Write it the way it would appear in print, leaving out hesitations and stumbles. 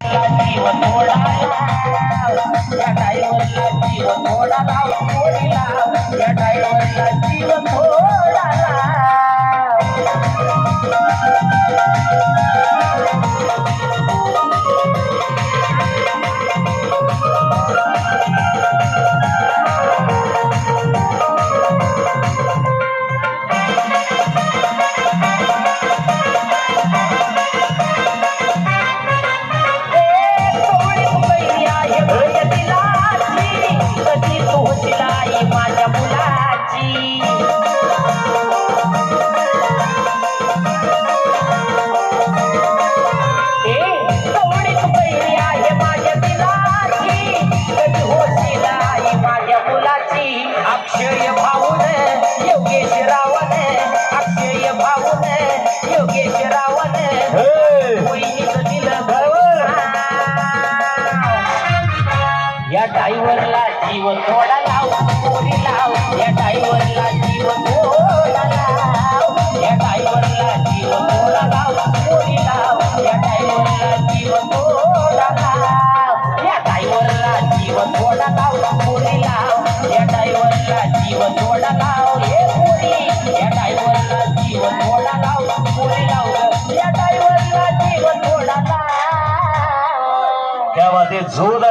जीव थोडा लाव या ड्रायव्हरला जीव थोडा लाव थोडी लाव या ड्रायव्हरला जीव थोडा लाव अक्षय भाऊन योगेश रावण अक्षय भाऊन योगेश रावण होईनीच दिलं या ड्रायव्हरला जीव थोडा लाव पोरी लाव या ड्रायव्हरला जीव थोडा लाव या ड्रायव्हरला जीव थोडा लाव पोरी लाव या ड्रायव्हरला जीव थोडा लाव या ड्रायव्हरला जीव थोडा लाव पोरी लाव या ड्रायव्हरला जीव थोडा लाव हे पोरी या ड्रायव्हरला जीव थोडा लाव पोरी लाव या ड्रायव्हरला जीव थोडा लाव क्या बात है जोर